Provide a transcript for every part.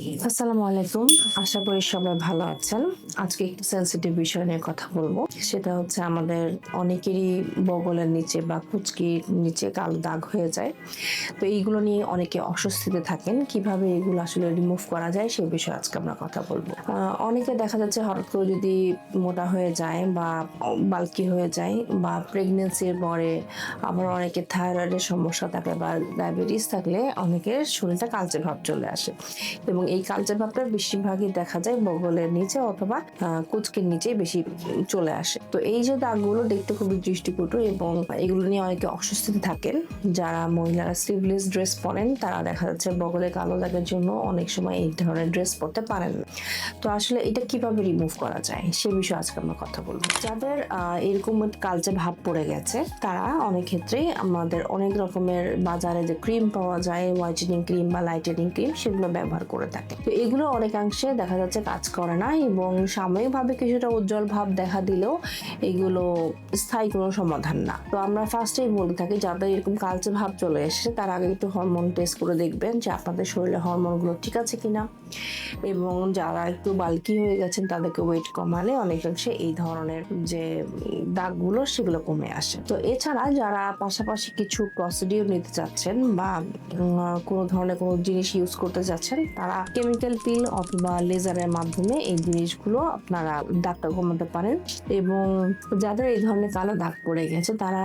আসসালামু আলাইকুম। আশা করি সবাই ভালো আছেন। আজকে একটু সেনসিটিভ বিষয় নিয়ে কথা বলবো। সেটা হচ্ছে আমাদের অনেকেরই বগলের নিচে বা কুঁচকির নিচে কালো দাগ হয়ে যায়। তো এইগুলো নিয়ে অনেকে অস্বস্তিতে থাকেন। কিভাবে এগুলো আসলে রিমুভ করা যায় সে বিষয়ে আজকে আমরা কথা বলবো। অনেকে দেখা যাচ্ছে হঠাৎ করে যদি মোটা হয়ে যায় বা বাল্কি হয়ে যায় বা প্রেগনেন্সির পরে আবার অনেকে থাইরয়েডের সমস্যা থাকলে বা ডায়াবেটিস থাকলে অনেকের শরীরটা কালচে ভাব চলে আসে এবং এই কালচে ভাবটা বেশিরভাগই দেখা যায় বগলের নিচে অথবা কুঁচকির নিচেই বেশি চলে আসে। তো এই যে দাগগুলো দেখতে খুবই দৃষ্টিকটু এবং এগুলো নিয়ে অনেকে অস্বস্তিতে থাকেন। যারা মহিলারা স্লিভলেস ড্রেস পরেন তারা দেখা যাচ্ছে বগলে কালো দাগের জন্য অনেক সময় এই ধরনের ড্রেস পরতে পারেন না। তো আসলে এটা কিভাবে রিমুভ করা যায় সে বিষয়ে আজকে আমরা কথা বলবো। যাদের এরকম কালচে ভাব পড়ে গেছে তারা অনেক ক্ষেত্রেই আমাদের অনেক রকমের বাজারে যে ক্রিম পাওয়া যায়, হোয়াইটেনিং ক্রিম বা লাইটেনিং ক্রিম, সেগুলো ব্যবহার করে থাকে। তো এগুলো অনেকাংশে দেখা যাচ্ছে কাজ করে না এবং সাময়িকভাবে কিছুটা উজ্জ্বল ভাব দেখা দিলেও এগুলো স্থায়ী কোনো সমাধান না। তো আমরা ফার্স্টেই বলে থাকি যাদের এরকম কালচে ভাব চলে এসেছে তার আগে একটু হরমোন টেস্ট করে দেখবেন যে আপনাদের শরীরে হরমোনগুলো ঠিক আছে কিনা, এবং যারা একটু বাল্কি হয়ে গেছেন তাদেরকে ওয়েট কমালে অনেকাংশে এই ধরনের যে দাগগুলো সেগুলো কমে আসে। তো এছাড়া যারা পাশাপাশি কিছু প্রসিডিউর নিতে চাচ্ছেন বা কোনো ধরনের কোনো জিনিস ইউজ করতে চাচ্ছেন তারা কেমিক্যাল পিল অথবা লেজারের মাধ্যমে এই জিনিসগুলো আপনারা দাগটা কমাতে পারেন। এবং যাদের এই ধরনের কালো দাগ পড়ে গেছে তারা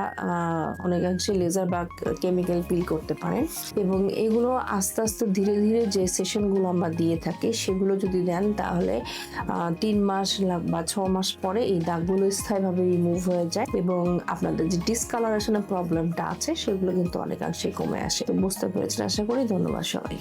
অনেকাংশে লেজার বা কেমিক্যাল পিল করতে পারেন এবং এগুলো আস্তে আস্তে ধীরে ধীরে যে সেশনগুলো আমরা দিয়ে থাকি সেগুলো যদি দেন তাহলে 3 মাস বা 6 মাস পরে এই দাগগুলো স্থায়ীভাবে রিমুভ হয়ে যায় এবং আপনাদের যে ডিসকালারেশনের প্রবলেমটা আছে সেগুলো কিন্তু অনেকাংশে কমে আসে। তো বুঝতে পেরেছেন আশা করি। ধন্যবাদ সবাই।